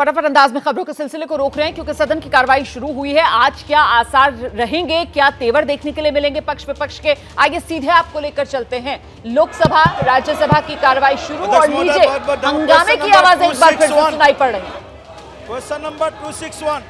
फटाफट अंदाज में खबरों के सिलसिले को रोक रहे हैं क्योंकि सदन की कार्रवाई शुरू हुई है। आज क्या आसार रहेंगे, क्या तेवर देखने के लिए मिलेंगे पक्ष विपक्ष के, आगे सीधे आपको लेकर चलते हैं। लोकसभा राज्यसभा की कार्रवाई शुरू और लीजिए हंगामे की आवाज एक बार फिर से सुनाई पड़ रही है। Question number 261।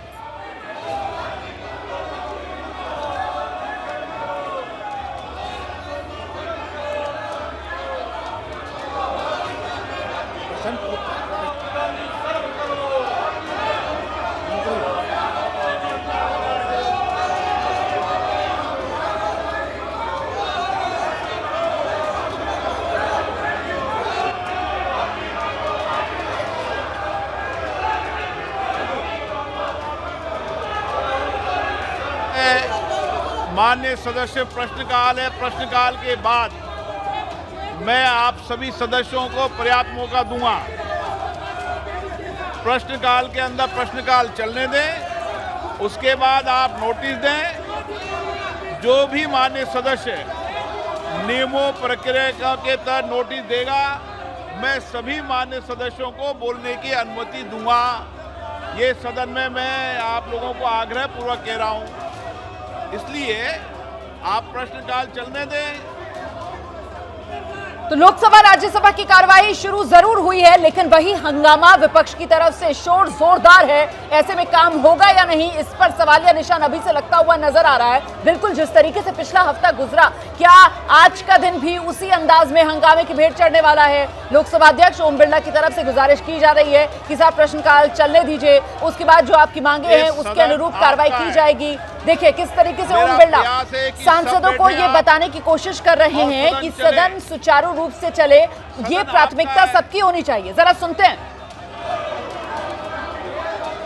माननीय सदस्य प्रश्नकाल है। प्रश्नकाल के बाद मैं आप सभी सदस्यों को पर्याप्त मौका दूंगा। प्रश्नकाल के अंदर प्रश्नकाल चलने दें, उसके बाद आप नोटिस दें। जो भी माननीय सदस्य नियमों प्रक्रिया के तहत नोटिस देगा, मैं सभी माननीय सदस्यों को बोलने की अनुमति दूंगा। ये सदन में मैं आप लोगों को आग्रह पूर्वक कह रहा हूं, इसलिए आप प्रश्नकाल चलने दें। तो लोकसभा राज्यसभा की कार्रवाई शुरू जरूर हुई है, लेकिन वही हंगामा विपक्ष की तरफ से शोर जोरदार है। ऐसे में काम होगा या नहीं, इस पर सवालिया निशान अभी से लगता हुआ नजर आ रहा है। बिल्कुल जिस तरीके से पिछला हफ्ता गुजरा, क्या आज का दिन भी उसी अंदाज में हंगामे की भेंट चढ़ने वाला है? लोकसभा अध्यक्ष ओम बिरला की तरफ से गुजारिश की जा रही है कि साहब प्रश्नकाल चलने दीजिए, उसके बाद जो आपकी मांगे हैं उसके अनुरूप कार्रवाई की जाएगी। देखिए किस तरीके से ओम बिरला सांसदों को ये बताने की कोशिश कर रहे हैं कि सदन सुचारू रूप से चले, ये प्राथमिकता सबकी होनी चाहिए। जरा सुनते हैं।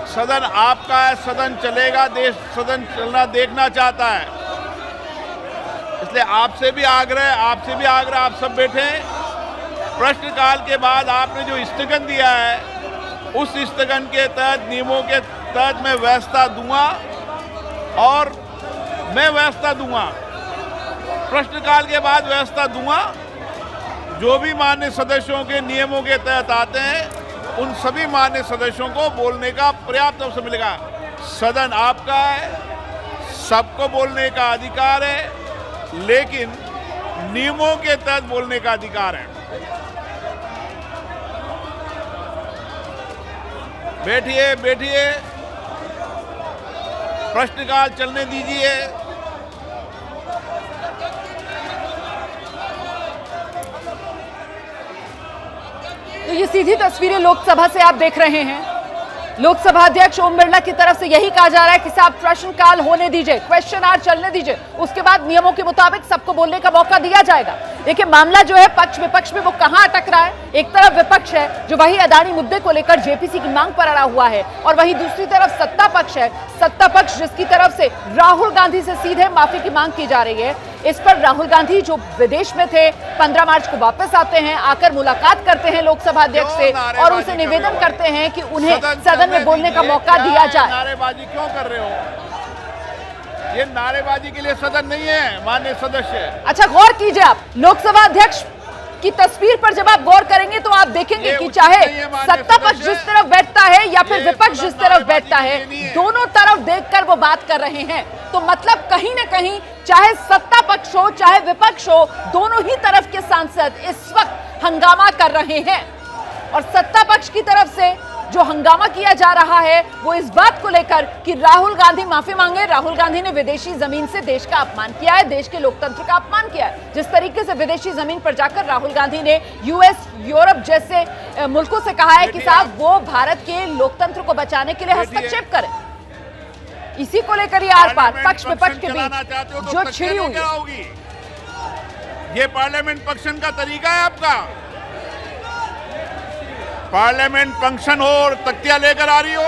सदन आपका है, सदन चलेगा, देश सदन चलना देखना चाहता है, इसलिए आपसे भी आग्रह आप सब बैठे। प्रश्नकाल के बाद आपने जो स्थगन दिया है, उस स्थगन के तहत नियमों के तहत मैं व्यवस्था दूंगा और मैं व्यवस्था दूंगा। प्रश्नकाल के बाद व्यवस्था दूंगा। जो भी माननीय सदस्यों के नियमों के तहत आते हैं, उन सभी माननीय सदस्यों को बोलने का पर्याप्त अवसर मिलेगा। सदन आपका है, सबको बोलने का अधिकार है, लेकिन नियमों के तहत बोलने का अधिकार है। बैठिए, प्रश्नकाल चलने दीजिए। तो ये सीधी तस्वीरें लोकसभा से आप देख रहे हैं। लोकसभा अध्यक्ष ओम बिरला की तरफ से यही कहा जा रहा है कि साहब प्रश्नकाल होने दीजिए, क्वेश्चन आवर चलने दीजिए, उसके बाद नियमों के मुताबिक सबको बोलने का मौका दिया जाएगा। देखिए मामला जो है पक्ष विपक्ष में वो कहां अटक रहा है। एक तरफ विपक्ष है जो वही अदानी मुद्दे को लेकर जेपीसी की मांग पर अड़ा हुआ है, और वहीं दूसरी तरफ सत्ता पक्ष है, सत्ता पक्ष जिसकी तरफ से राहुल गांधी से सीधे माफी की मांग की जा रही है। इस पर राहुल गांधी जो विदेश में थे, 15 मार्च को वापस आते हैं, आकर मुलाकात करते हैं लोकसभा अध्यक्ष से और उनसे निवेदन करते हैं कि उन्हें सदन में बोलने का मौका दिया जाए। नारेबाजी क्यों कर रहे हो? ये नारेबाजी के लिए सदन नहीं है माननीय सदस्य। अच्छा गौर कीजिए आप, लोकसभा अध्यक्ष की तस्वीर पर जब आप गौर करेंगे तो आप देखेंगे कि चाहे सत्ता पक्ष जिस तरफ बैठता है या फिर विपक्ष जिस तरफ बैठता है, दोनों तरफ देखकर वो बात कर रहे हैं। तो मतलब कहीं ना कहीं चाहे सत्ता पक्ष हो चाहे विपक्ष हो, दोनों ही तरफ के सांसद इस वक्त हंगामा कर रहे हैं। और सत्ता पक्ष की तरफ से जो हंगामा किया जा रहा है वो इस बात को लेकर कि राहुल गांधी माफी मांगे। राहुल गांधी ने विदेशी जमीन से देश का अपमान किया है, देश के लोकतंत्र का अपमान किया है। जिस तरीके से विदेशी जमीन पर जाकर राहुल गांधी ने यूएस, यूरोप जैसे मुल्कों से कहा है कि साहब वो भारत के लोकतंत्र को बचाने के लिए हस्तक्षेप करें। इसी को लेकर ये आर पार पक्ष विपक्ष के बीच जो छिड़ी हुई है। ये पार्लियामेंट फंक्शन का तरीका है आपका? पार्लियामेंट फंक्शन हो और तख्तियां लेकर आ रही हो?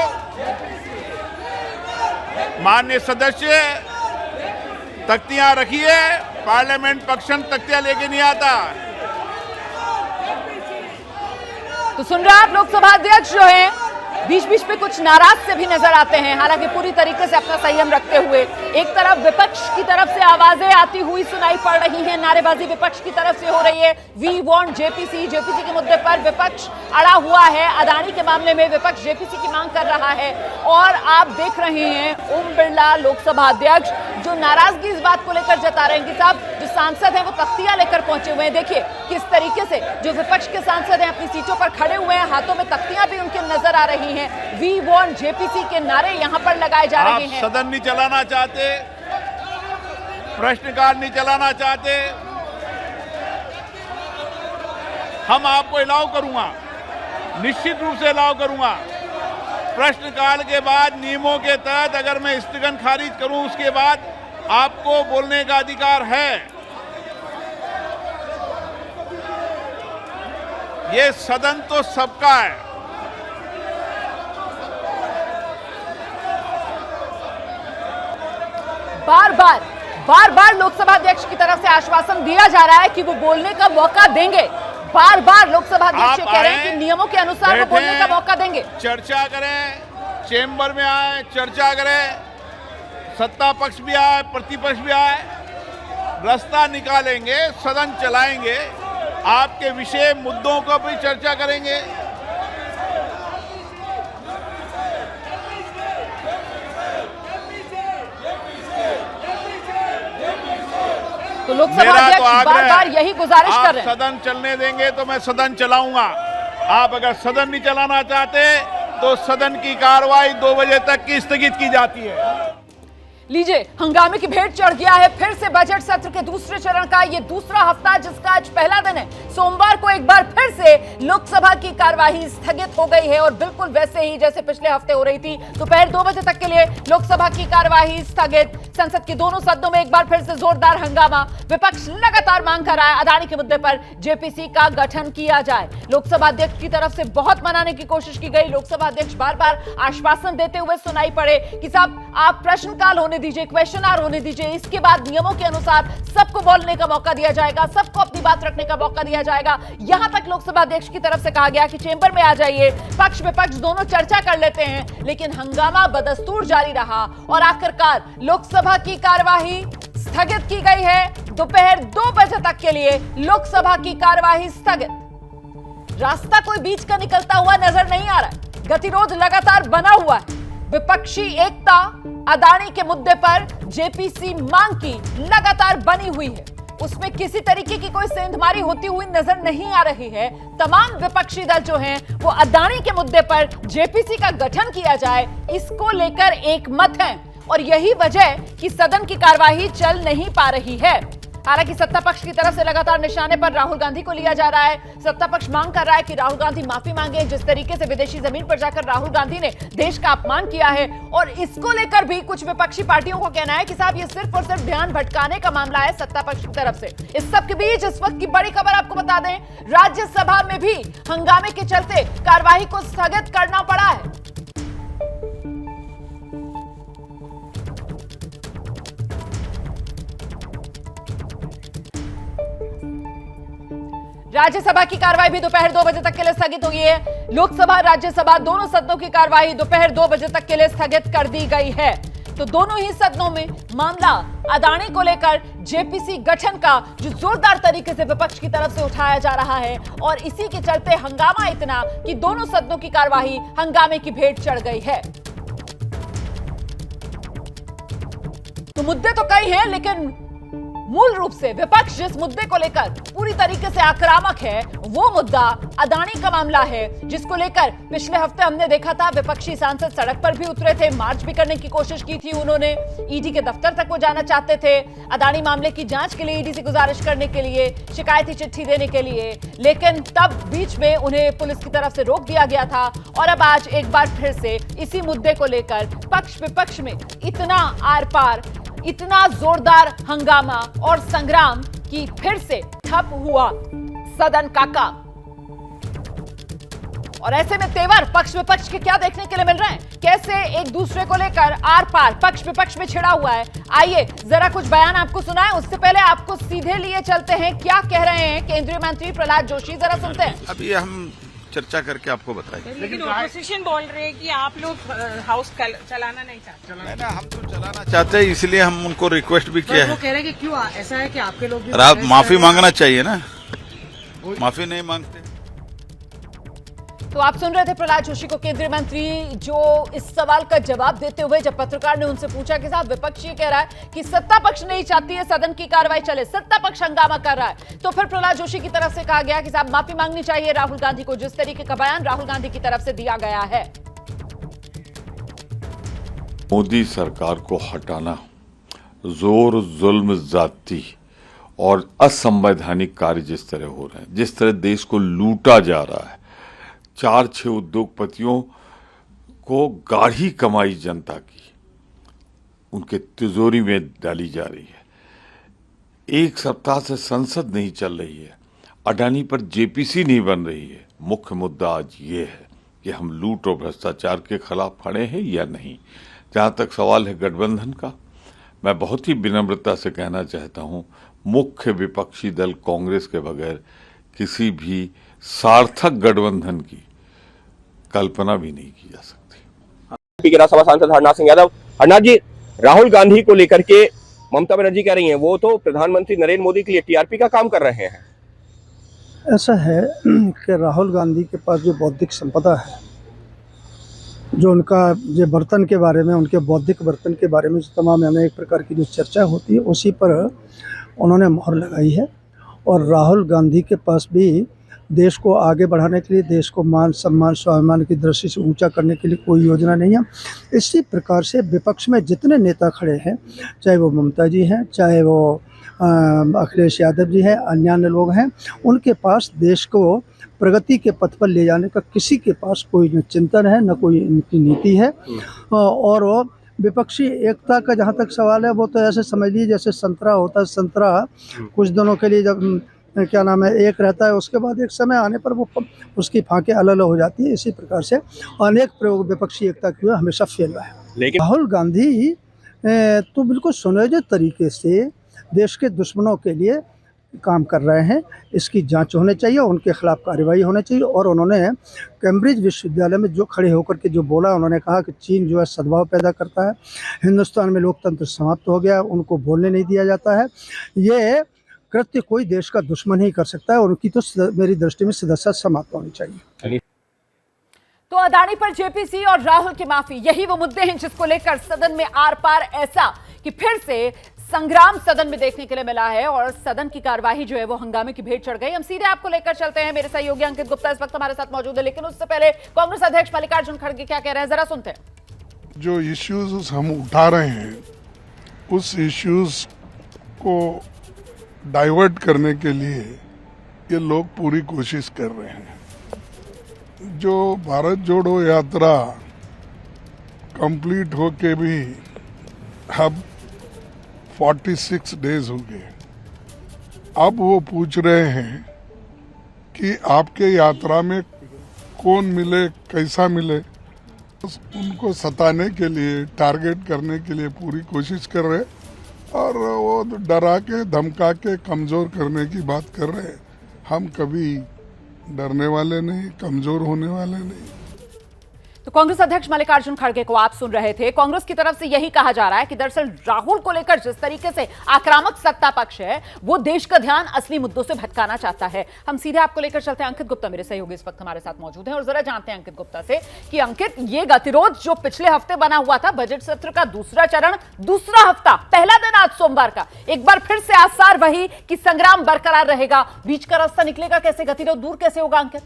माननीय सदस्य तख्तियां रखिए, पार्लियामेंट फंक्शन तख्तियां लेके नहीं आता। तो सुन रहे आप लोकसभा अध्यक्ष जो हैं बीच बीच में कुछ नाराज से भी नजर आते हैं, हालांकि पूरी तरीके से अपना संयम रखते हुए। एक तरफ विपक्ष की तरफ से आवाजें आती हुई सुनाई पड़ रही हैं, नारेबाजी विपक्ष की तरफ से हो रही है। वी वांट जेपीसी, जेपीसी के मुद्दे पर विपक्ष अड़ा हुआ है। अदानी के मामले में विपक्ष जेपीसी की मांग कर रहा है और आप देख रहे हैं ओम बिरला लोकसभा अध्यक्ष जो नाराजगी इस बात को लेकर जता रहे हैं कि साहब जो सांसद हैं वो तख्तियां लेकर पहुंचे हुए हैं। देखिए किस तरीके से जो विपक्ष के सांसद हैं अपनी सीटों पर खड़े हुए हैं, हाथों में तख्तियां भी उनके नजर आ रही हैं। वी वांट जेपीसी के नारे यहां पर लगाए जा रहे हैं। आप सदन नहीं चलाना चाहते, प्रश्नकाल नहीं चलाना चाहते, हम आपको अलाउ करूंगा, निश्चित रूप से अलाउ करूंगा। प्रश्नकाल के बाद नियमों के तहत अगर मैं स्थगन खारिज करूं उसके बाद आपको बोलने का अधिकार है। ये सदन तो सबका है। बार बार लोकसभा अध्यक्ष की तरफ से आश्वासन दिया जा रहा है कि वो बोलने का मौका देंगे। बार बार लोकसभा अध्यक्ष कह रहे हैं कि नियमों के अनुसार वो बोलने का मौका देंगे। चर्चा करें, चेंबर में आए, चर्चा करें, सत्ता पक्ष भी आए, प्रतिपक्ष भी आए, रास्ता निकालेंगे, सदन चलाएंगे, आपके विषय मुद्दों को भी चर्चा करेंगे। तो लोकसभा अध्यक्ष बार-बार यही गुजारिश कर रहे हैं। सदन चलने देंगे तो मैं सदन चलाऊंगा। आप अगर सदन नहीं चलाना चाहते तो सदन की कार्रवाई 2 बजे तक की स्थगित की जाती है। लीजिए, हंगामे की भेंट चढ़ गया है फिर से बजट सत्र के दूसरे चरण का ये दूसरा हफ्ता, जिसका आज पहला दिन है। सोमवार को एक बार फिर से लोकसभा की कार्यवाही स्थगित हो गई है और बिल्कुल वैसे ही जैसे पिछले हफ्ते हो रही थी। दोपहर 2 बजे तक के लिए लोकसभा की कार्यवाही स्थगित। संसद के दोनों सदनों में एक बार फिर से जोरदार हंगामा। विपक्ष लगातार मांग कर रहा है अदानी के मुद्दे पर जेपीसी का गठन किया जाए। लोकसभा अध्यक्ष की तरफ से बहुत मनाने की कोशिश की गई। लोकसभा अध्यक्ष बार बार आश्वासन देते हुए सुनाई पड़े कि साहब आप प्रश्नकाल होने दीजिए, क्वेश्चन आवर होने दीजिए, इसके बाद नियमों के अनुसार सबको बोलने का मौका दिया जाएगा, सबको अपनी बात रखने का मौका दिया जाएगा। यहां तक लोकसभा अध्यक्ष की तरफ से कहा गया कि चेंबर में आ जाइए, पक्ष विपक्ष दोनों चर्चा कर लेते हैं। लेकिन हंगामा बदस्तूर जारी रहा और आखिरकार लोकसभा की कार्यवाही स्थगित की गई है। दोपहर 2 बजे तक के लिए लोकसभा की कार्यवाही स्थगित। रास्ता कोई बीच का निकलता हुआ नजर नहीं आ रहा है, गतिरोध लगातार बना हुआ है। विपक्षी एकता अदानी के मुद्दे पर जेपीसी मांग की लगातार बनी हुई है, उसमें किसी तरीके की कोई सेंधमारी होती हुई नजर नहीं आ रही है। तमाम विपक्षी दल जो हैं वो अदानी के मुद्दे पर जेपीसी का गठन किया जाए इसको लेकर एक मत है और यही वजह कि सदन की कार्यवाही चल नहीं पा रही है। हालांकि सत्ता पक्ष की तरफ से लगातार निशाने पर राहुल गांधी को लिया जा रहा है। सत्ता पक्ष मांग कर रहा है कि राहुल गांधी माफी मांगे। जिस तरीके से विदेशी जमीन पर जाकर राहुल गांधी ने देश का अपमान किया है और इसको लेकर भी कुछ विपक्षी पार्टियों को कहना है कि साहब ये सिर्फ और सिर्फ ध्यान भटकाने का मामला है सत्ता पक्ष की तरफ से। इस सब के बीच इस वक्त की बड़ी खबर आपको बता दें, राज्यसभा में भी हंगामे के चलते कार्यवाही को स्थगित करना पड़ा है। राज्यसभा की कार्रवाई भी दोपहर 2 बजे तक के लिए स्थगित हुई है। लोकसभा राज्यसभा दोनों सदनों की कार्रवाई दोपहर 2 बजे तक के लिए स्थगित कर दी गई है। तो दोनों ही सदनों में मामला अदानी को लेकर जेपीसी गठन का जो जोरदार तरीके से विपक्ष की तरफ से उठाया जा रहा है और इसी के चलते हंगामा इतना कि दोनों सदनों की कार्रवाई हंगामे की भेंट चढ़ गई है। तो मुद्दे तो कई हैं, लेकिन मूल रूप से विपक्ष जिस मुद्दे को लेकर पूरी तरीके से आक्रामक है वो मुद्दा अदानी का मामला है, जिसको लेकर पिछले हफ्ते हमने देखा था विपक्षी सांसद सड़क पर भी उतरे थे, मार्च भी करने की कोशिश की थी उन्होंने। ईडी के दफ्तर तक वो जाना चाहते थे अदानी मामले की जांच के लिए, ईडी से गुजारिश करने के लिए, शिकायती चिट्ठी देने के लिए, लेकिन तब बीच में उन्हें पुलिस की तरफ से रोक दिया गया था। और अब आज एक बार फिर से इसी मुद्दे को लेकर पक्ष विपक्ष में इतना आर पार, इतना जोरदार हंगामा और संग्राम की फिर से ठप हुआ सदन का काम। और ऐसे में तेवर पक्ष विपक्ष के क्या देखने के लिए मिल रहे हैं, कैसे एक दूसरे को लेकर आर पार पक्ष विपक्ष में छिड़ा हुआ है। आइए जरा कुछ बयान आपको सुनाएं, उससे पहले आपको सीधे लिए चलते हैं क्या कह रहे हैं केंद्रीय मंत्री प्रहलाद जोशी, जरा सुनते हैं। अभी हम चर्चा करके आपको बताएंगे। लेकिन ऑपोजिशन बोल रहे हैं कि आप लोग हाउस चलाना नहीं चाहते। नहीं, हम तो चलाना चाहते हैं, इसलिए हम उनको रिक्वेस्ट भी किया वो है। कह रहे हैं कि क्यों ऐसा है कि आपके लोग भी और आप माफी मांगना चाहिए ना, माफी नहीं मांगते। तो आप सुन रहे थे प्रहलाद जोशी को, केंद्रीय मंत्री, जो इस सवाल का जवाब देते हुए जब पत्रकार ने उनसे पूछा कि साहब विपक्ष ये कह रहा है कि सत्ता पक्ष नहीं चाहती है सदन की कार्रवाई चले, सत्ता पक्ष हंगामा कर रहा है, तो फिर प्रहलाद जोशी की तरफ से कहा गया कि साहब माफी मांगनी चाहिए राहुल गांधी को, जिस तरीके का बयान राहुल गांधी की तरफ से दिया गया है। मोदी सरकार को हटाना जोर जुल्म जाती और असंवैधानिक कार्य जिस तरह हो रहे हैं, जिस तरह देश को लूटा जा रहा है, 4-6 उद्योगपतियों को गाढ़ी कमाई जनता की उनके तिजोरी में डाली जा रही है। एक सप्ताह से संसद नहीं चल रही है, अडानी पर जेपीसी नहीं बन रही है। मुख्य मुद्दा आज ये है कि हम लूट और भ्रष्टाचार के खिलाफ खड़े हैं या नहीं। जहां तक सवाल है गठबंधन का, मैं बहुत ही विनम्रता से कहना चाहता हूं, मुख्य विपक्षी दल कांग्रेस के बगैर किसी भी सार्थक गठबंधन की कल्पना भी नहीं की जा सकती। के राज्यसभा सांसद हरनाथ सिंह यादव, हरनाथ जी, राहुल गांधी को लेकर के ममता बनर्जी कह रही हैं वो तो प्रधानमंत्री नरेंद्र मोदी के लिए टीआरपी का काम कर रहे हैं। ऐसा है कि राहुल गांधी के पास जो बौद्धिक संपदा है, जो उनका जो बर्तन के बारे में, उनके बौद्धिक बर्तन के बारे में जो तमाम अनेक प्रकार की जो चर्चा होती है, उसी पर उन्होंने मोहर लगाई है। और राहुल गांधी के पास भी देश को आगे बढ़ाने के लिए, देश को मान सम्मान स्वाभिमान की दृष्टि से ऊंचा करने के लिए कोई योजना नहीं है। इसी प्रकार से विपक्ष में जितने नेता खड़े हैं, चाहे वो ममता जी हैं, चाहे वो अखिलेश यादव जी हैं, अन्य लोग हैं, उनके पास देश को प्रगति के पथ पर ले जाने का किसी के पास कोई न चिंतन है, न कोई इनकी नीति है। और वो विपक्षी एकता का जहाँ तक सवाल है, वो तो ऐसे समझ लीजिए जैसे संतरा होता है। संतरा कुछ दिनों के लिए जब क्या नाम है एक रहता है, उसके बाद एक समय आने पर वो उसकी फांकें अलग अलग हो जाती है। इसी प्रकार से अनेक प्रयोग विपक्षी एकता की हमेशा फेल रहा है। लेकिन राहुल गांधी तो बिल्कुल सुनियोजित तरीके से देश के दुश्मनों के लिए काम कर रहे हैं। इसकी जांच होनी चाहिए, उनके खिलाफ कार्रवाई होनी चाहिए। और उन्होंने कैम्ब्रिज विश्वविद्यालय में जो खड़े होकर के जो बोला, उन्होंने कहा कि चीन जो है सद्भाव पैदा करता है, हिंदुस्तान में लोकतंत्र समाप्त हो गया, उनको बोलने नहीं दिया जाता है। ये कृत्य कोई देश का दुश्मन ही कर सकता है और उनकी तो मेरी दृष्टि में सदस्यता समाप्त होनी चाहिए। तो अदानी पर जेपीसी और राहुल की माफी, यही वो मुद्दे हैं जिसको लेकर सदन में आर पार ऐसा कि फिर से संग्राम सदन में देखने के लिए मिला है और सदन की कार्यवाही जो है वो हंगामे की भेंट चढ़ गई। हम सीधे आपको लेकर चलते हैं, मेरे सहयोगी अंकित गुप्ता इस वक्त हमारे साथ मौजूद है, लेकिन उससे पहले कांग्रेस अध्यक्ष मल्लिकार्जुन खड़गे क्या कह रहे हैं, जरा सुनते हैं। जो इश्यूज हम उठा रहे हैं, उस इश्यूज को डाइवर्ट करने के लिए ये लोग पूरी कोशिश कर रहे हैं। जो भारत जोड़ो यात्रा कंप्लीट होके भी अब 46 डेज हो गए, अब वो पूछ रहे हैं कि आपके यात्रा में कौन मिले, कैसा मिले। उनको सताने के लिए, टारगेट करने के लिए पूरी कोशिश कर रहे हैं और वो डरा के धमका के कमजोर करने की बात कर रहे हैं। हम कभी डरने वाले नहीं, कमजोर होने वाले नहीं। तो कांग्रेस अध्यक्ष मल्लिकार्जुन खड़गे को आप सुन रहे थे। कांग्रेस की तरफ से यही कहा जा रहा है कि दरअसल राहुल को लेकर जिस तरीके से आक्रामक सत्ता पक्ष है, वो देश का ध्यान असली मुद्दों से भटकाना चाहता है। हम सीधे आपको लेकर चलते हैं, अंकित गुप्ता मेरे सहयोगी इस वक्त हमारे साथ मौजूद हैं और जरा जानते हैं अंकित गुप्ता से कि अंकित, ये गतिरोध जो पिछले हफ्ते बना हुआ था, बजट सत्र का दूसरा चरण, दूसरा हफ्ता, पहला दिन आज सोमवार का, एक बार फिर से आसार वही कि संग्राम बरकरार रहेगा, बीच का रास्ता निकलेगा कैसे, गतिरोध दूर कैसे होगा अंकित?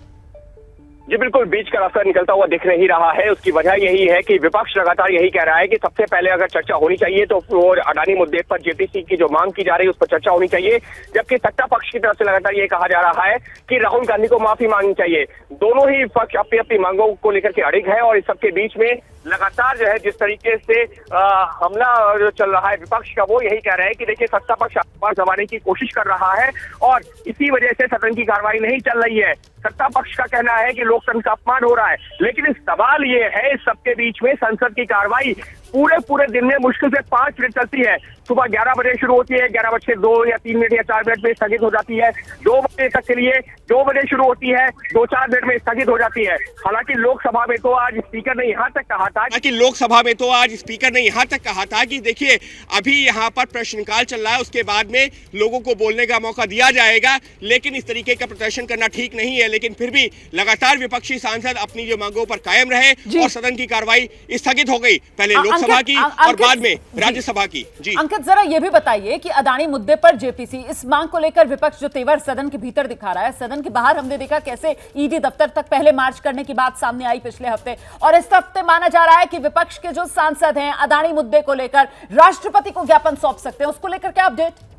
जी बिल्कुल, बीच का रास्ता निकलता हुआ दिख नहीं रहा है। उसकी वजह यही है कि विपक्ष लगातार यही कह रहा है कि सबसे पहले अगर चर्चा होनी चाहिए तो वो अडानी मुद्दे पर जेपीसी की जो मांग की जा रही है उस पर चर्चा होनी चाहिए, जबकि सत्ता पक्ष की तरफ से लगातार ये कहा जा रहा है कि राहुल गांधी को माफी मांगनी चाहिए। दोनों ही पक्ष अपनी अपनी मांगों को लेकर के अड़िग है और इस सबके बीच में लगातार जो है जिस तरीके से हमला जो चल रहा है विपक्ष का, वो यही कह रहे हैं कि देखिए सत्ता पक्ष आसपास जमाने की कोशिश कर रहा है और इसी वजह से सदन की कार्रवाई नहीं चल रही है। सत्ता पक्ष का कहना है कि लोकतंत्र का अपमान हो रहा है, लेकिन इस सवाल ये है इस सबके बीच में संसद की कार्रवाई पूरे दिन में मुश्किल से 5 मिनट चलती है। सुबह 11 बजे शुरू होती है, 11:02 या 3 मिनट या 4 मिनट में स्थगित हो जाती है। 2 बजे तक के लिए 2 बजे शुरू होती है, 2-4 मिनट में स्थगित हो जाती है। हालांकि लोकसभा में तो आज स्पीकर ने यहाँ तक कहा था कि देखिए अभी यहाँ पर प्रश्नकाल चल रहा है, उसके बाद में लोगों को बोलने का मौका दिया जाएगा, लेकिन इस तरीके का प्रदर्शन करना ठीक नहीं है। लेकिन फिर भी लगातार विपक्षी सांसद अपनी जो मांगों पर कायम रहे और सदन की कार्रवाई स्थगित हो गई, पहले लोकसभा की और बाद में राज्यसभा की। जी अंकित, जरा ये भी बताइए कि अदानी मुद्दे पर जेपीसी, इस मांग को लेकर विपक्ष जो तेवर सदन के भीतर दिखा रहा है, सदन के बाहर हमने देखा कैसे ईडी दफ्तर तक पहले मार्च करने की बात सामने आई पिछले हफ्ते, और इस हफ्ते माना जा रहा है कि विपक्ष के जो सांसद हैं अदानी मुद्दे को लेकर राष्ट्रपति को ज्ञापन सौंप सकते हैं, उसको लेकर क्या अपडेट?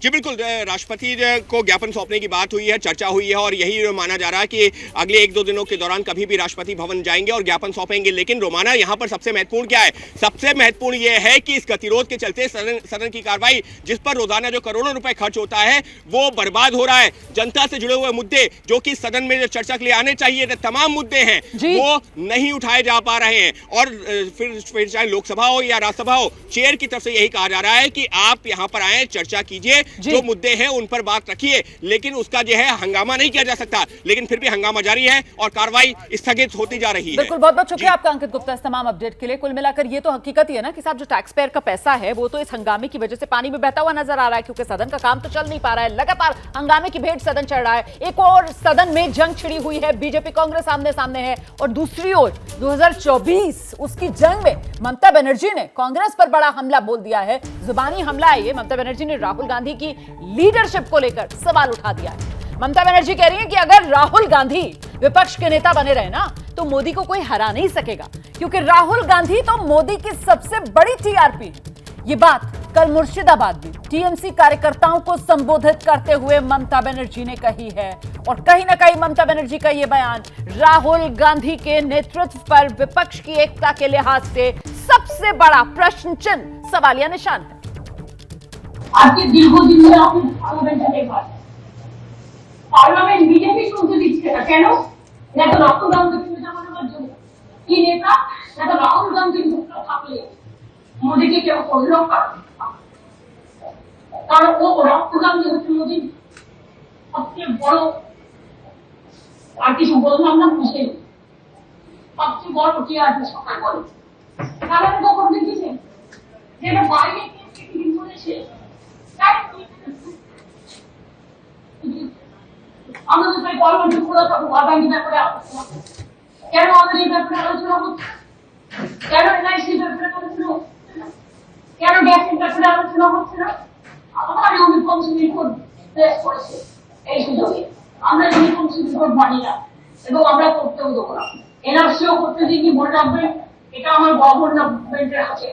जी बिल्कुल, राष्ट्रपति को ज्ञापन सौंपने की बात हुई है, चर्चा हुई है और यही माना जा रहा है कि अगले 1-2 दिनों के दौरान कभी भी राष्ट्रपति भवन जाएंगे और ज्ञापन सौंपेंगे। लेकिन रोमाना यहाँ पर सबसे महत्वपूर्ण क्या है? सबसे महत्वपूर्ण यह है कि इस गतिरोध के चलते सदन की कार्रवाई, जिस पर रोजाना जो करोड़ों रुपए खर्च होता है, वो बर्बाद हो रहा है। जनता से जुड़े हुए मुद्दे जो कि सदन में जो चर्चा के लिए आने चाहिए थे, तमाम मुद्दे हैं वो नहीं उठाए जा पा रहे हैं। और फिर चाहे लोकसभा हो या राज्यसभा हो, चेयर की तरफ से यही कहा जा रहा है कि आप यहाँ पर आए, चर्चा कीजिए, जो मुद्दे हैं उन पर बात रखिए, लेकिन उसका जो है हंगामा नहीं किया जा सकता। लेकिन फिर भी हंगामा जारी है और कार्रवाई स्थगित होती जा रही है। बिल्कुल, बहुत बहुत शुक्रिया आपका अंकित गुप्ता इस तमाम अपडेट के लिए। कुल मिलाकर ये तो हकीकत ही है ना कि साहब जो टैक्स पेयर का पैसा है वो तो इस हंगामे की वजह से पानी में बहता हुआ नजर आ रहा है, क्योंकि सदन का काम तो चल नहीं पा रहा है, लगातार हंगामे की भेंट सदन चढ़ रहा है। एक और सदन में जंग छिड़ी हुई है, बीजेपी कांग्रेस आमने सामने है, और दूसरी ओर 2024 उसकी जंग में ममता बनर्जी ने कांग्रेस पर बड़ा हमला बोल दिया है। जुबानी हमला है ये। ममता बनर्जी ने राहुल गांधी की लीडरशिप को लेकर सवाल उठा दिया है। ममता बनर्जी कह रही हैं कि अगर राहुल गांधी विपक्ष के नेता बने रहे ना तो मोदी को कोई हरा नहीं सकेगा, क्योंकि राहुल गांधी तो मोदी की सबसे बड़ी टीआरपी है। ये बात कल मुर्शिदाबाद में टीएमसी कार्यकर्ताओं को संबोधित करते हुए ममता बनर्जी ने कही है। और कहीं ना कहीं ममता बनर्जी का यह बयान राहुल गांधी के नेतृत्व पर विपक्ष की एकता के लिहाज से सबसे बड़ा प्रश्न चिन्ह, सवालिया निशान है। আজকে দীর্ঘদিন ধরে আপনি পার্লামেন্টে পান, পার্লামেন্ট বিজেপি শুনতে দিচ্ছে না কেন? না তো রক্তদান করতে জানানোর জন্য কি নেতা, না তো রাহুল গান্ধীর মুক্ত থাকলে মোদীকে কেউ করলো কারণ ও রক্তদান হচ্ছে মোদী সবচেয়ে বড় আর কিছু বললাম না, বুঝে সবচেয়ে বড় টিআরপি সরকার বলে কারণ তো কোনদিন দিচ্ছে যেটা বাইরে কি বলেছে আমাদের তাই পার্লামেন্টে খোলা থাকুক, আদানি ব্যাপারে কেন আমাদের এই ব্যাপারে আলোচনা হচ্ছে, কেন এনআইসি ব্যাপারে আলোচনা হচ্ছে না, কেন গ্যাসের ব্যাপারে আলোচনা হচ্ছে না? আমার ইউনিফর্ম সিভিল কোড প্রেস করেছে এই সুযোগে। আমরা ইউনিফর্ম সিভিল কোড মানি না এবং আমরা করতেও দেবো না। এনআরসিও করতে দিইনি, মনে রাখবেন এটা আমার গভর্নমেন্টের হাতে।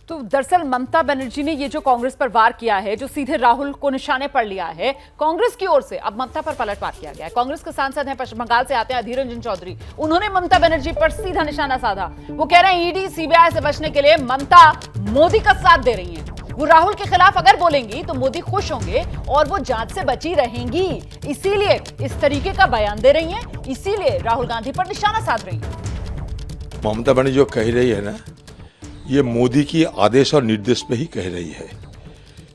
तो दरअसल ममता बनर्जी ने ये जो कांग्रेस पर वार किया है, जो सीधे राहुल को निशाने पर लिया है, कांग्रेस की ओर से अब ममता पर पलटवार किया गया है। कांग्रेस के सांसद हैं, पश्चिम बंगाल से आते हैं अधीर रंजन चौधरी, उन्होंने ममता बनर्जी पर सीधा निशाना साधा। वो कह रहे हैं ईडी सीबीआई से बचने के लिए ममता मोदी का साथ दे रही हैं। वो राहुल के खिलाफ अगर बोलेंगी तो मोदी खुश होंगे और वो जांच से बची रहेंगी, इसीलिए इस तरीके का बयान दे रही हैं, इसीलिए राहुल गांधी पर निशाना साध रही हैं। ममता बनर्जी जो कह रही है ना, ये मोदी की आदेश और निर्देश पे ही कह रही है,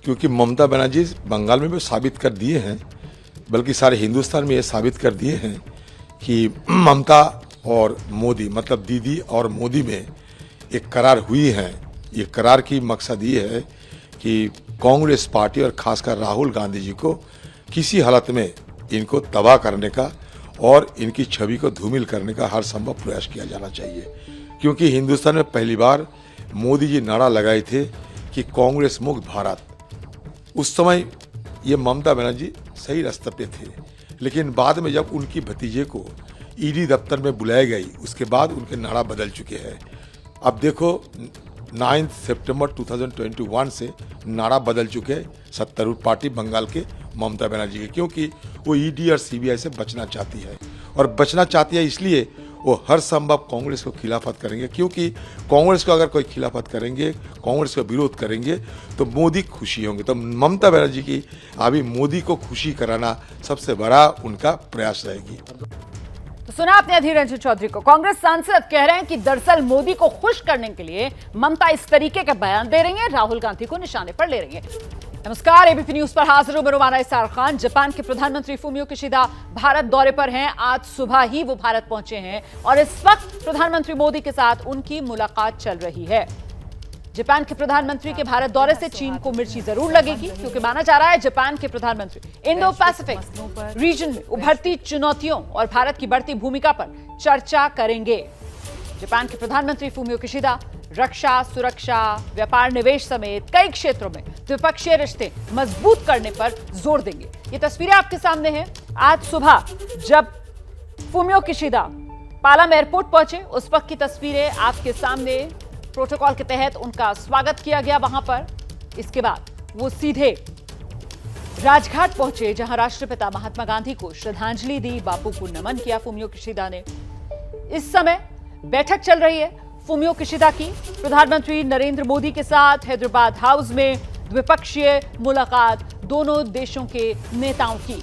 क्योंकि ममता बनर्जी बंगाल में भी साबित कर दिए हैं, बल्कि सारे हिंदुस्तान में ये साबित कर दिए हैं कि ममता और मोदी, मतलब दीदी और मोदी में एक करार हुई है। ये करार की मकसद ये है कि कांग्रेस पार्टी और खासकर राहुल गांधी जी को किसी हालत में इनको तबाह करने का और इनकी छवि को धूमिल करने का हर संभव प्रयास किया जाना चाहिए। क्योंकि हिंदुस्तान में पहली बार मोदी जी नारा लगाए थे कि कांग्रेस मुक्त भारत। उस समय ये ममता बनर्जी सही रास्ते पे थे, लेकिन बाद में जब उनकी भतीजे को ईडी दफ्तर में बुलाया गई, उसके बाद उनके नारा बदल चुके हैं। अब देखो 9 सितंबर 2021 से नारा बदल चुके हैं सत्तारूढ़ पार्टी बंगाल के ममता बनर्जी के, क्योंकि वो ईडी और सीबीआई से बचना चाहती है। और बचना चाहती है इसलिए वो हर संभव कांग्रेस को खिलाफत करेंगे, क्योंकि कांग्रेस को अगर कोई खिलाफत करेंगे, कांग्रेस का विरोध करेंगे तो मोदी खुशी होंगे। तो ममता बनर्जी की अभी मोदी को खुशी कराना सबसे बड़ा उनका प्रयास रहेगी। तो सुना आपने अधीर रंजन चौधरी को। कांग्रेस सांसद कह रहे हैं कि दरअसल मोदी को खुश करने के लिए ममता इस तरीके का बयान दे रही हैं, राहुल गांधी को निशाने पर ले रही हैं। नमस्कार, एबीपी न्यूज पर हाजिर हूं मैं रोमाना इसार खान। जापान के प्रधानमंत्री फूमियो किशिदा भारत दौरे पर हैं। आज सुबह ही वो भारत पहुंचे हैं और इस वक्त प्रधानमंत्री मोदी के साथ उनकी मुलाकात चल रही है। जापान के प्रधानमंत्री के भारत दौरे से चीन को मिर्ची जरूर लगेगी, क्योंकि माना जा रहा है जापान के प्रधानमंत्री इंडो पैसिफिक रीजन में उभरती चुनौतियों और भारत की बढ़ती भूमिका पर चर्चा करेंगे। जापान के प्रधानमंत्री फूमियो किशिदा रक्षा, सुरक्षा, व्यापार, निवेश समेत कई क्षेत्रों में द्विपक्षीय रिश्ते मजबूत करने पर जोर देंगे। ये तस्वीरें आपके सामने हैं। आज सुबह जब फूमियो किशिदा पालम एयरपोर्ट पहुंचे, उस वक्त की तस्वीरें आपके सामने। प्रोटोकॉल के तहत उनका स्वागत किया गया वहां पर। इसके बाद वो सीधे राजघाट पहुंचे, जहां राष्ट्रपिता महात्मा गांधी को श्रद्धांजलि दी, बापू को नमन किया फूमियो किशिदा ने। इस समय बैठक चल रही है फूमियो किशिदा की प्रधानमंत्री नरेंद्र मोदी के साथ हैदराबाद हाउस में द्विपक्षीय मुलाकात दोनों देशों के नेताओं की।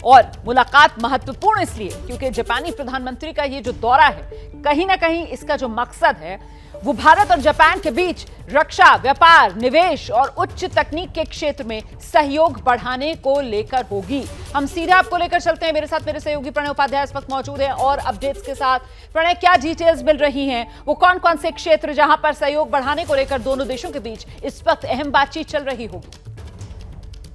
और मुलाकात महत्वपूर्ण इसलिए क्योंकि जापानी प्रधानमंत्री का ये जो दौरा है, कहीं ना कहीं इसका जो मकसद है वो भारत और जापान के बीच रक्षा, व्यापार, निवेश और उच्च तकनीक के क्षेत्र में सहयोग बढ़ाने को लेकर होगी। हम सीधे आपको लेकर चलते हैं। मेरे साथ मेरे सहयोगी प्रणय उपाध्याय इस वक्त मौजूद हैं और अपडेट्स के साथ। प्रणय, क्या डिटेल्स मिल रही हैं? वो कौन कौन से क्षेत्र जहां पर सहयोग बढ़ाने को लेकर दोनों देशों के बीच इस वक्त अहम बातचीत चल रही होगी?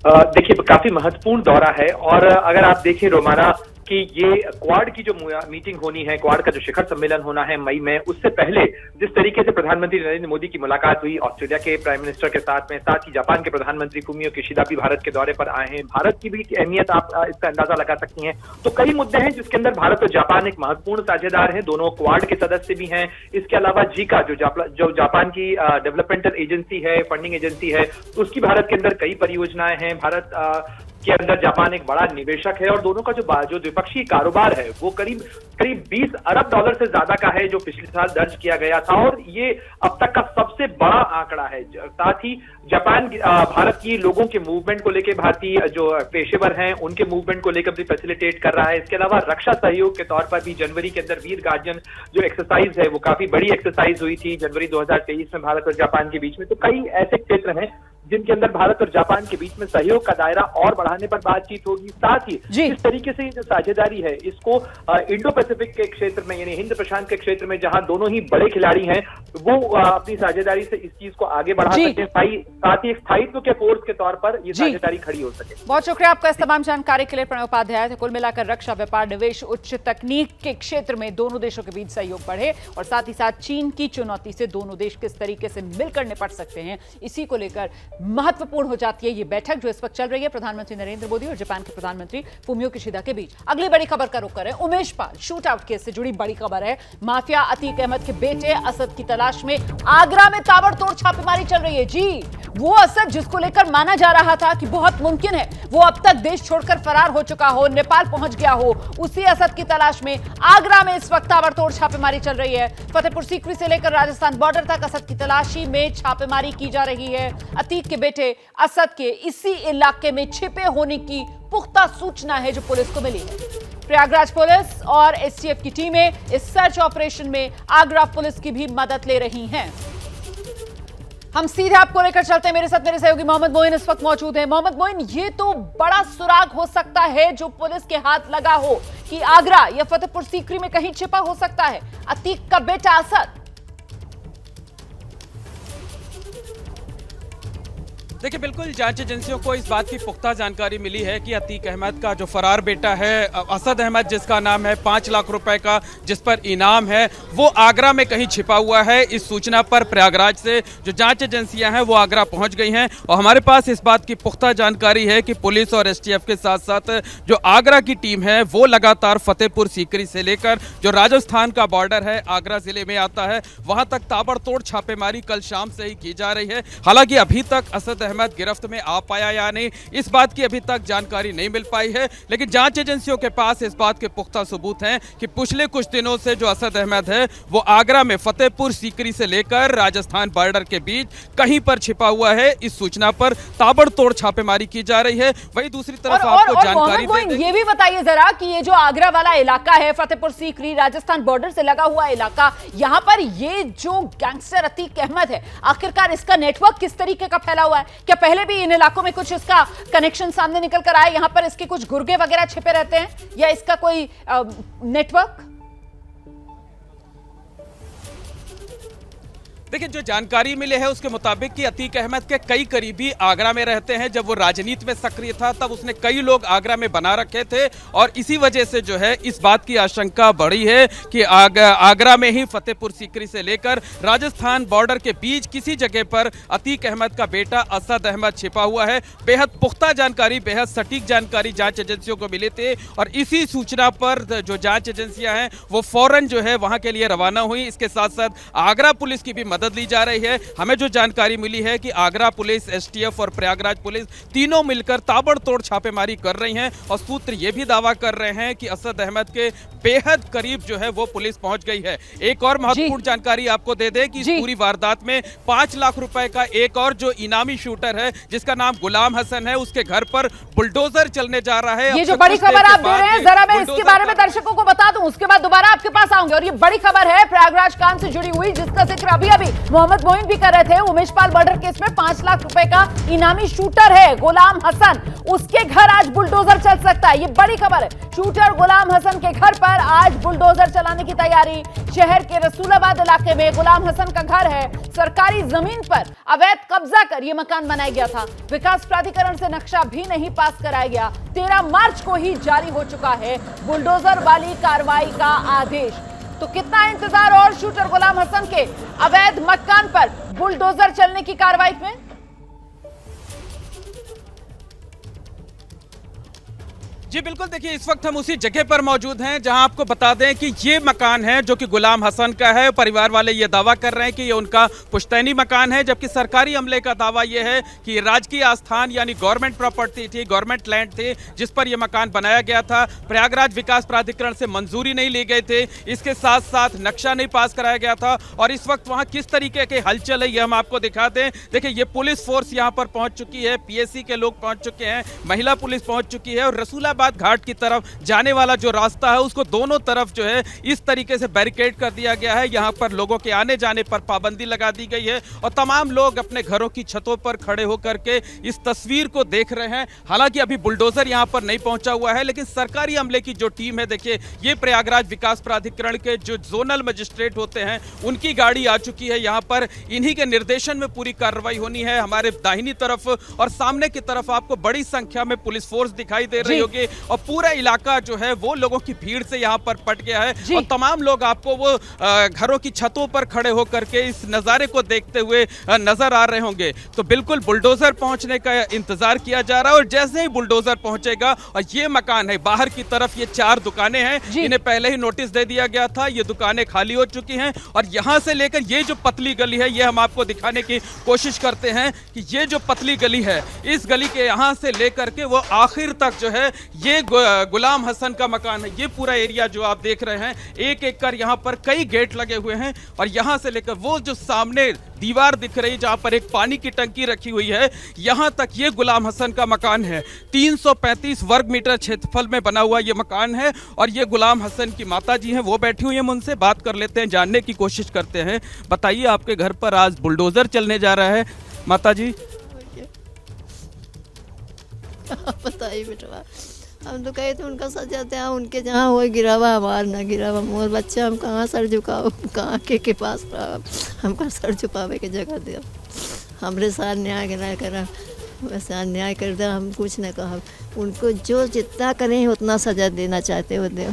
देखिए, काफी महत्वपूर्ण दौरा है और अगर आप देखें रोमाना कि ये क्वाड की जो मीटिंग होनी है, क्वाड का जो शिखर सम्मेलन होना है मई में, उससे पहले जिस तरीके से प्रधानमंत्री नरेंद्र मोदी की मुलाकात हुई ऑस्ट्रेलिया के प्राइम मिनिस्टर के साथ में, साथ ही जापान के प्रधानमंत्री फूमियो किशिदा भी भारत के दौरे पर आए हैं। भारत की भी अहमियत आप इसका अंदाजा लगा सकती हैं। तो कई मुद्दे हैं जिसके अंदर भारत और जापान एक महत्वपूर्ण साझेदार हैं, दोनों क्वाड के सदस्य भी हैं। इसके अलावा जीका जो जापान की डेवलपमेंटल एजेंसी है, फंडिंग एजेंसी है, उसकी भारत के अंदर कई परियोजनाएं हैं। भारत के अंदर जापान एक बड़ा निवेशक है और दोनों का जो द्विपक्षीय कारोबार है वो करीब 20 अरब डॉलर से ज्यादा का है, जो पिछले साल दर्ज किया गया था और ये अब तक का सबसे बड़ा आंकड़ा है। साथ ही जापान भारत की लोगों के मूवमेंट को लेकर, भारतीय जो पेशेवर हैं उनके मूवमेंट को लेकर भी फैसिलिटेट कर रहा है। इसके अलावा रक्षा सहयोग के तौर पर भी जनवरी के अंदर वीर गार्जियन जो एक्सरसाइज है वो काफी बड़ी एक्सरसाइज हुई थी जनवरी 2023 में भारत और जापान के बीच में। तो कई ऐसे क्षेत्र हैं जिनके अंदर भारत और जापान के बीच में सहयोग का दायरा और बढ़ाने पर बातचीत होगी। साथ ही इस तरीके से जो साझेदारी है इसको इंडो पैसिफिक के क्षेत्र में, यानी हिंद प्रशांत के क्षेत्र में, जहां दोनों ही बड़े खिलाड़ी हैं, वो अपनी साझेदारी से इस चीज को आगे बढ़ा सकते हैं। साथ ही स्थायित्व के फोर्स के तौर पर ये साझेदारी खड़ी हो सके। बहुत शुक्रिया आपका इस तमाम जानकारी के लिए प्रणय उपाध्याय। कुल मिलाकर रक्षा, व्यापार, निवेश, उच्च तकनीक के क्षेत्र में दोनों देशों के बीच सहयोग बढ़े और साथ ही साथ चीन की चुनौती से दोनों देश किस तरीके से मिलकर निपट सकते हैं, इसी को लेकर महत्वपूर्ण हो जाती है ये बैठक जो इस वक्त चल रही है प्रधानमंत्री नरेंद्र मोदी और जापान के प्रधानमंत्री फूमियो किशिदा के बीच। अगली बड़ी खबर का रुख करें। Umesh Pal shoot out case से जुड़ी बड़ी खबर है। माफिया अतीक अहमद के बेटे असद की तलाश में आगरा में ताबड़तोड़ छापेमारी चल रही है। जी, वो असद जिसको लेकर माना जा रहा था कि बहुत मुमकिन है वो अब तक देश छोड़कर फरार हो चुका हो, नेपाल पहुंच गया हो, उसी असद की तलाश में आगरा में इस वक्त ताबड़तोड़ छापेमारी चल रही है। फतेहपुर सीकरी से लेकर राजस्थान बॉर्डर तक असद की तलाशी में छापेमारी की जा रही है। अतीक के बेटे असद के इसी इलाके में छिपे होने की पुख्ता सूचना है जो पुलिस को मिली है। प्रयागराज पुलिस और एसटीएफ की टीमें इस सर्च ऑपरेशन में आगरा पुलिस की भी मदद ले रही हैं। हम सीधे आपको लेकर चलते हैं। मेरे साथ मेरे सहयोगी मोहम्मद मोइन इस वक्त मौजूद हैं। मोहम्मद मोइन, ये तो बड़ा सुराग हो सकता है जो पुलिस के हाथ लगा हो कि आगरा या फतेहपुर सीकरी में कहीं छिपा हो सकता है अतीक का बेटा असद। देखिए, बिल्कुल जांच एजेंसियों को इस बात की पुख्ता जानकारी मिली है कि अतीक अहमद का जो फरार बेटा है असद अहमद, जिसका नाम है 5 लाख रुपए का जिस पर इनाम है, वो आगरा में कहीं छिपा हुआ है। इस सूचना पर प्रयागराज से जो जांच एजेंसियां हैं वो आगरा पहुंच गई हैं और हमारे पास इस बात की पुख्ता जानकारी है कि पुलिस और एसटीएफ के साथ साथ जो आगरा की टीम है वो लगातार फतेहपुर सीकरी से लेकर जो राजस्थान का बॉर्डर है आगरा जिले में आता है, वहां तक ताबड़तोड़ छापेमारी कल शाम से ही की जा रही है। हालांकि अभी तक असद अहमद गिरफ्त में आ पाया या नहीं, इस बात की अभी तक जानकारी नहीं मिल पाई है। लेकिन जांच एजेंसियों के पास इस बात के पुख्ता सबूत हैं कि पिछले कुछ दिनों से जो असद अहमद है वो आगरा में फतेहपुर सीकरी से लेकर राजस्थान बॉर्डर के बीच कहीं पर छिपा हुआ है। इस सूचना पर ताबड़तोड़ छापेमारी की जा रही है। वहीं दूसरी तरफ आपको जानकारी दे दें, ये भी बताइए जरा कि ये जो आगरा वाला इलाका है, फतेहपुर सीकरी राजस्थान बॉर्डर से लगा हुआ इलाका, यहाँ पर ये जो गैंगस्टर अतीक अहमद है, आखिरकार इसका नेटवर्क किस तरीके का फैला हुआ है? क्या पहले भी इन इलाकों में कुछ इसका कनेक्शन सामने निकल कर आया, यहाँ पर इसके कुछ गुर्गे वगैरह छिपे रहते हैं, या इसका कोई नेटवर्क? देखिए, जो जानकारी मिली है उसके मुताबिक कि अतीक अहमद के कई करीबी आगरा में रहते हैं। जब वो राजनीति में सक्रिय था तब उसने कई लोग आगरा में बना रखे थे और इसी वजह से जो है इस बात की आशंका बढ़ी है कि आगरा में ही फतेहपुर सीकरी से लेकर राजस्थान बॉर्डर के बीच किसी जगह पर अतीक अहमद का बेटा असद अहमद छिपा हुआ है। बेहद पुख्ता जानकारी, बेहद सटीक जानकारी जांच एजेंसियों को मिली थी और इसी सूचना पर जो जांच एजेंसियां हैं वो फौरन जो है वहां के लिए रवाना हुई। इसके साथ साथ आगरा पुलिस की भी मदद ली जा रही है। हमें जो जानकारी मिली है कि आगरा पुलिस, एसटीएफ और प्रयागराज पुलिस तीनों मिलकर ताबड़तोड़ छापेमारी कर रही हैं और सूत्र ये भी दावा कर रहे हैं कि असद अहमद के बेहद करीब जो है वो पुलिस पहुंच गई है। एक और महत्वपूर्ण जानकारी आपको दे दें कि इस पूरी वारदात में 5 लाख रुपए का एक और जो इनामी शूटर है जिसका नाम गुलाम हसन है, उसके घर पर बुलडोजर चलने जा रहा है। ये जो बड़ी खबर आप दे रहे हैं, जरा मैं इसके बारे में दर्शकों को बता दूं, उसके बाद दोबारा आपके पास आऊंगे। और ये बड़ी खबर है प्रयागराज कांड से जुड़ी हुई, जिसका जिक्र अभी अभी मोहम्मद मोइन भी कर रहे थे। उमेश पाल मर्डर केस में 5 लाख रुपए का इनामी शूटर है गुलाम हसन, उसके घर आज बुलडोजर चल सकता है। ये बड़ी खबर है। शूटर गुलाम हसन के घर पर आज बुलडोजर चलाने की तैयारी। शहर के रसूलाबाद इलाके में गुलाम हसन का घर है। सरकारी जमीन पर अवैध कब्जा कर यह मकान बनाया गया था। विकास प्राधिकरण से नक्शा भी नहीं पास कराया गया। 13 मार्च को ही जारी हो चुका है बुलडोजर वाली कार्रवाई का आदेश। तो कितना इंतजार और शूटर गुलाम हसन के अवैध मकान पर बुलडोजर चलने की कार्रवाई में? जी बिल्कुल, देखिए इस वक्त हम उसी जगह पर मौजूद हैं जहां आपको बता दें कि ये मकान है जो कि गुलाम हसन का है। परिवार वाले ये दावा कर रहे हैं कि ये उनका पुश्तैनी मकान है, जबकि सरकारी अमले का दावा ये है कि राजकीय आस्थान यानी गवर्नमेंट प्रॉपर्टी थी, गवर्नमेंट लैंड थी जिस पर यह मकान बनाया गया था। प्रयागराज विकास प्राधिकरण से मंजूरी नहीं ली गई थी, इसके साथ साथ नक्शा नहीं पास कराया गया था। और इस वक्त वहाँ किस तरीके के हलचल है ये हम आपको दिखा दें। देखिए, ये पुलिस फोर्स यहाँ पर पहुँच चुकी है, PSC के लोग पहुँच चुके हैं, महिला पुलिस पहुँच चुकी है और रसूलाबाद घाट की तरफ जाने वाला जो रास्ता है उसको दोनों तरफ जो है इस तरीके से बैरिकेड कर दिया गया है। यहां पर लोगों के आने जाने पर पाबंदी लगा दी गई है और तमाम लोग अपने घरों की छतों पर खड़े होकर के इस तस्वीर को देख रहे हैं। हालांकि अभी बुलडोजर यहां पर नहीं पहुंचा हुआ है, लेकिन सरकारी अमले की जो टीम है, देखिए ये प्रयागराज विकास प्राधिकरण के जो जोनल मजिस्ट्रेट होते हैं उनकी गाड़ी आ चुकी है। यहां पर इन्हीं के निर्देशन में पूरी कार्रवाई होनी है। हमारे दाहिनी तरफ और सामने की तरफ आपको बड़ी संख्या में पुलिस फोर्स दिखाई दे रही होगी और पूरा इलाका जो है वो लोगों की भीड़ से यहाँ पर पट गया है और तमाम लोग आपको वो घरों की छतों पर खड़े होकर के इस नज़ारे को देखते हुए नजर आ रहे होंगे। तो बिल्कुल बुलडोजर पहुंचने का इंतजार किया जा रहा है और जैसे ही बुलडोजर पहुंचेगा, और ये मकान है बाहर की तरफ, ये 4 दुकानें हैं, इन्हें पहले ही नोटिस दे दिया गया था, ये दुकानें खाली हो चुकी हैं और यहाँ से लेकर ये जो पतली गली है, ये हम आपको दिखाने की कोशिश करते हैं कि ये जो पतली गली है, इस गली के यहाँ से लेकर के वो आखिर तक जो है ये गुलाम हसन का मकान है। ये पूरा एरिया जो आप देख रहे हैं, एक एक कर यहाँ पर कई गेट लगे हुए हैं और यहाँ से लेकर वो जो सामने दीवार दिख रही है जहाँ पर एक पानी की टंकी रखी हुई है, यहाँ तक ये गुलाम हसन का मकान है। 335 वर्ग मीटर क्षेत्रफल में बना हुआ ये मकान है और ये गुलाम हसन की माता जी हैं, वो बैठी हुई हैं, उनसे बात कर लेते हैं, जानने की कोशिश करते हैं। बताइए, आपके घर पर आज बुलडोजर चलने जा रहा है, माता जी बताइए बेटा। हम तो कहे थे उनका सच जाते हैं, उनके जहाँ हो गिरा हुआ, हमार ना गिरा हुआ, मोर बच्चा हम कहाँ सर झुकाओ, कहाँ के पास हमका सर झुकावे के जगह दे। हमरे साथ न्याय करा, वैसे अन्याय कर दे, हम कुछ न कहा। उनको जो जितना करें उतना सजा देना चाहते हो दे।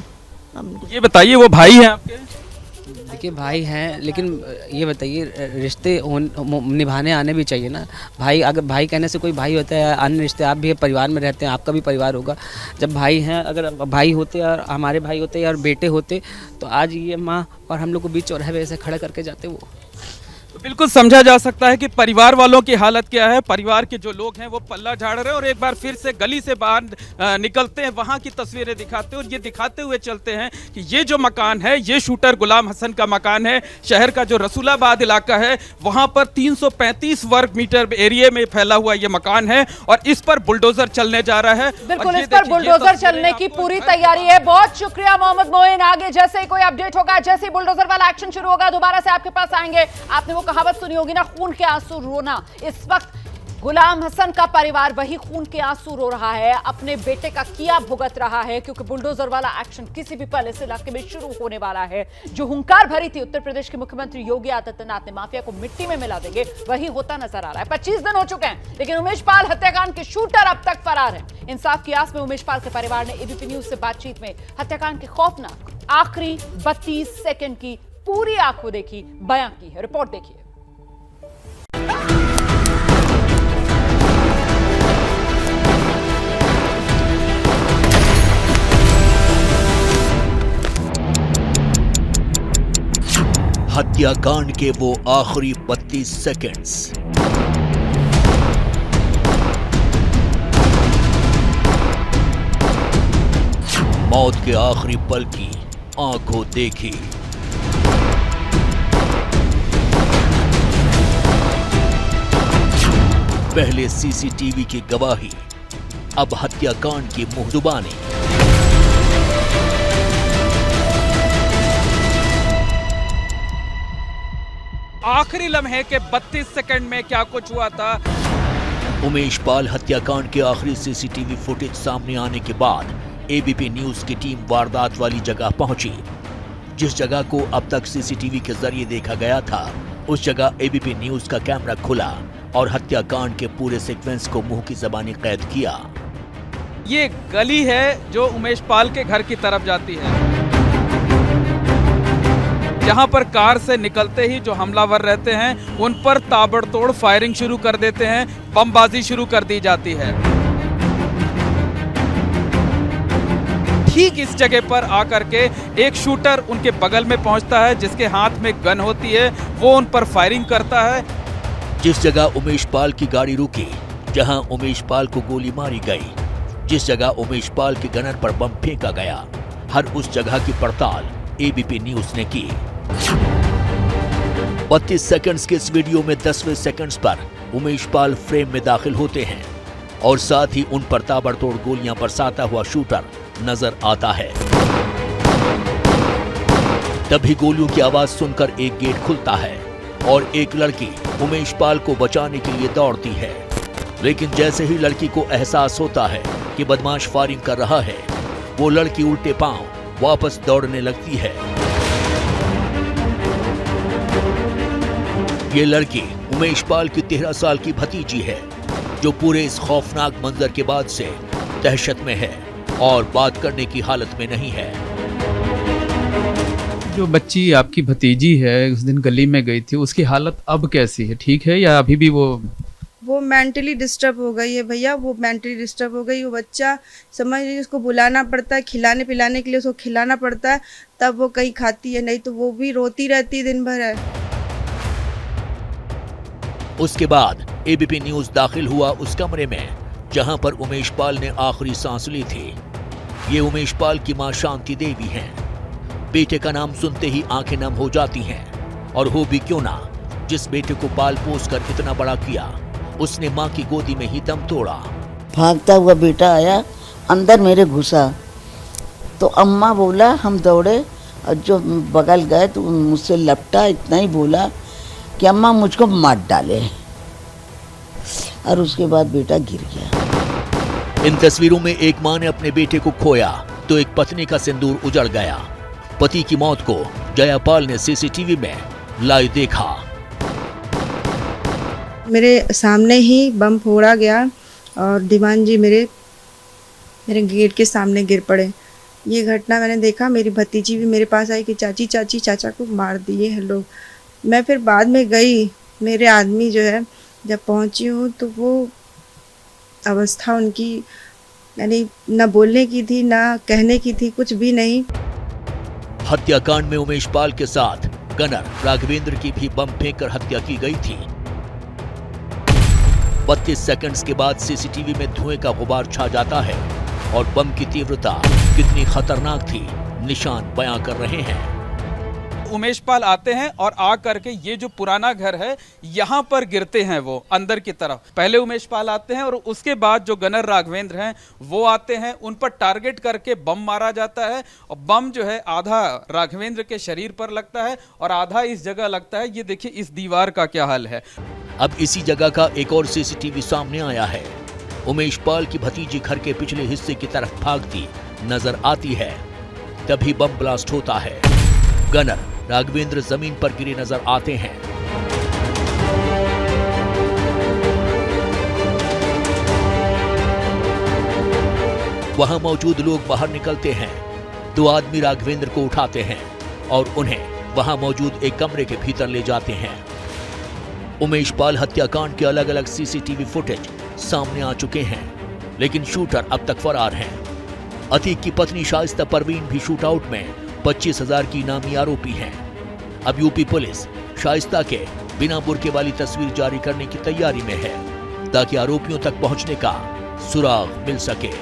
हम ये बताइए, वो भाई हैं आपके? देखिए भाई हैं, लेकिन ये बताइए रिश्ते निभाने आने भी चाहिए ना। भाई, अगर भाई कहने से कोई भाई होता है, अन्य रिश्ते, आप भी परिवार में रहते हैं, आपका भी परिवार होगा। जब भाई हैं, अगर भाई होते और हमारे भाई होते और बेटे होते तो आज ये माँ और हम लोग को बीच चौराहे पे ऐसे खड़ा करके जाते वो। बिल्कुल समझा जा सकता है कि परिवार वालों की हालत क्या है। परिवार के जो लोग हैं वो पल्ला झाड़ रहे हैं और एक बार फिर से गली से बाहर निकलते हैं, वहां की तस्वीरें दिखाते हैं और ये दिखाते हुए चलते हैं कि ये जो मकान है ये शूटर गुलाम हसन का मकान है। शहर का जो रसूलाबाद इलाका है वहां पर 335 वर्ग मीटर एरिया में फैला हुआ ये मकान है और इस पर बुलडोजर चलने जा रहा है। बिल्कुल, इस पर बुलडोजर चलने की पूरी तैयारी है। बहुत शुक्रिया मोहम्मद मोइन। आगे जैसे ही कोई अपडेट होगा, जैसे ही बुलडोजर वाला एक्शन शुरू होगा, दोबारा से आपके पास आएंगे। आपने वो कहावत सुनी होगी ना, खून के आंसू रोना। इस वक्त गुलाम हसन का परिवार वही खून के आंसू रो रहा है, अपने बेटे का किया भुगत रहा है, क्योंकि बुलडोजर वाला एक्शन किसी भी पल इस इलाके में शुरू होने वाला है। जो हुंकार भरी थी उत्तर प्रदेश के मुख्यमंत्री योगी आदित्यनाथ ने माफिया को मिट्टी में मिला देंगे, वही होता नजर आ रहा है। 25 दिन हो चुके हैं, लेकिन उमेश पाल हत्याकांड के शूटर अब तक फरार है। इंसाफ की आस में उमेश पाल के परिवार ने एबीपी न्यूज से बातचीत में हत्याकांड के खौफनाक आखिरी 32 सेकंड की पूरी आंखों देखी बयां की है। रिपोर्ट देखिए। हत्याकांड के वो आखिरी 32 सेकंड्स। मौत के आखिरी पल की आंखों देखी। पहले सीसीटीवी की गवाही, अब हत्याकांड की मुंहजुबानी। आखिरी लम्हे के 32 सेकंड में क्या कुछ हुआ था। उमेश पाल हत्याकांड के आखिरी सीसीटीवी फुटेज सामने आने के बाद एबीपी न्यूज की टीम वारदात वाली जगह पहुंची। जिस जगह को अब तक सीसीटीवी के जरिए देखा गया था, उस जगह एबीपी न्यूज का कैमरा खुला और हत्याकांड के पूरे सीक्वेंस को मुंह की ज़बानी कैद किया। ये गली है जो उमेश पाल के घर की तरफ जाती है, जहां पर कार से निकलते ही जो हमलावर रहते हैं उन पर ताबड़तोड़ फायरिंग शुरू कर देते हैं, बमबाजी शुरू कर दी जाती है। ठीक इस जगह पर आकर के एक शूटर उनके बगल में पहुंचता है, जिसके हाथ में गन होती है, वो उन पर फायरिंग करता है। जिस जगह उमेश पाल की गाड़ी रुकी, जहां उमेश पाल को गोली मारी गई, जिस जगह उमेश पाल के गनर पर बम फेंका गया, हर उस जगह की पड़ताल एबीपी न्यूज ने की। 32 सेकंड्स के इस वीडियो में 10वें सेकंड्स पर उमेश पाल फ्रेम में दाखिल होते हैं और साथ ही उन पर ताबड़तोड़ गोलियां बरसाता हुआ शूटर नजर आता है। तभी गोलियों की आवाज सुनकर एक गेट खुलता है और एक लड़की उमेश पाल को बचाने के लिए दौड़ती है, लेकिन जैसे ही लड़की को एहसास होता है कि बदमाश फायरिंग कर रहा है, वो लड़की उल्टे पांव वापस दौड़ने लगती है। ये लड़की उमेश पाल की 13 साल की भतीजी है, जो पूरे इस खौफनाक मंजर के बाद से दहशत में है और बात करने की हालत में नहीं है। जो बच्ची आपकी भतीजी है उस दिन गली में गई थी, उसकी हालत अब कैसी है? ठीक है या अभी भी वो मेंटली डिस्टर्ब हो गई है भैया, वो मेंटली डिस्टर्ब हो गई। वो बच्चा समझ लीजिए, उसको बुलाना पड़ता है, खिलाने पिलाने के लिए उसको खिलाना पड़ता है, तब वो कहीं खाती है, नहीं तो वो भी रोती रहती है दिन भर है। उसके बाद एबीपी न्यूज दाखिल हुआ उस कमरे में जहां पर उमेश पाल ने आखिरी सांस ली थी। ये उमेश पाल की मां शांति देवी हैं। बेटे का नाम सुनते ही आंखें नम हो जाती हैं, और हो भी क्यों ना, जिस बेटे को पाल पोस कर इतना बड़ा किया, उसने मां की गोदी में ही दम तोड़ा। भागता हुआ बेटा आया, अंदर मेरे घुसा, तो अम्मा बोला, हम दौड़े और जो बगल गए तो मुझसे लपटा, इतना ही बोला कि अम्मा मुझको मार डाले, और उसके बाद बेटा गिर गया। इन तस्वीरों में एक मां ने अपने बेटे को खोया तो एक पत्नी का सिंदूर उजड़ गया। पति की मौत को जयापाल ने सीसीटीवी में लाइव देखा। मेरे सामने ही बम फोड़ा गया और दीवान जी मेरे गेट के सामने गिर पड़े। ये घटना मैंने देखा। मेरी भतीजी भी मेरे पास आई कि चाची चाची चाचा को मार दिए हैं लोग। मैं फिर बाद में गई, मेरे आदमी जो है जब पहुंची हूँ तो वो अवस्था उनकी यानी न बोलने की थी, ना कहने की थी, कुछ भी नहीं। हत्याकांड में उमेश पाल के साथ गनर राघवेंद्र की भी बम फेंककर हत्या की गई थी। 32 सेकंड्स के बाद सीसीटीवी में धुएं का गुबार छा जाता है और बम की तीव्रता कितनी खतरनाक थी निशान बयां कर रहे हैं। उमेश पाल आते हैं और आ करके ये जो पुराना घर है यहाँ पर गिरते हैं वो अंदर की तरफ। पहले उमेश पाल आते हैं और उसके बाद जो गनर राघवेंद्र हैं वो आते हैं, उन पर टारगेट करके बम मारा जाता है और बम जो है आधा राघवेंद्र के शरीर पर लगता है और आधा इस जगह लगता है। ये देखिए इस दीवार का क्या हाल है। अब इसी जगह का एक और सीसीटीवी सामने आया है। उमेश पाल की भतीजी घर के पिछले हिस्से की तरफ भागती नजर आती है, तभी बम ब्लास्ट होता है। गनर राघवेंद्र जमीन पर गिरे नजर आते हैं। वहां मौजूद लोग बाहर निकलते हैं। 2 आदमी राघवेंद्र को उठाते हैं और उन्हें वहां मौजूद एक कमरे के भीतर ले जाते हैं। उमेश पाल हत्याकांड के अलग अलग सीसीटीवी फुटेज सामने आ चुके हैं, लेकिन शूटर अब तक फरार हैं। अतीक की पत्नी शाइस्ता परवीन भी शूटआउट में 25,000 की इनामी आरोपी हैं। अब यूपी पुलिस शाइस्ता के बिना बुर्के वाली तस्वीर जारी करने की तैयारी में है, ताकि आरोपियों तक पहुंचने का सुराग मिल सके।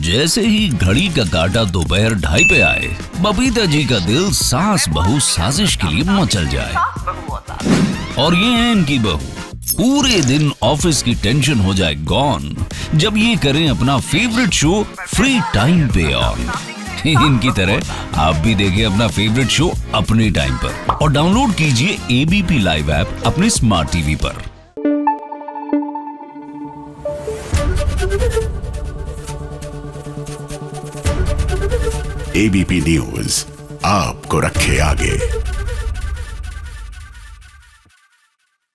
जैसे ही घड़ी का काटा दोपहर 2:30 पे आए, बबीता जी का दिल सास बहू साजिश के लिए मचल जाए। और ये है इनकी बहू, पूरे दिन ऑफिस की टेंशन हो जाए गॉन जब ये करें अपना फेवरेट शो फ्री टाइम पे ऑन। इनकी तरह आप भी देखें अपना फेवरेट शो अपने टाइम पर और डाउनलोड कीजिए एबीपी लाइव ऐप अपने स्मार्ट टीवी पर। एबीपी न्यूज आपको रखे आगे।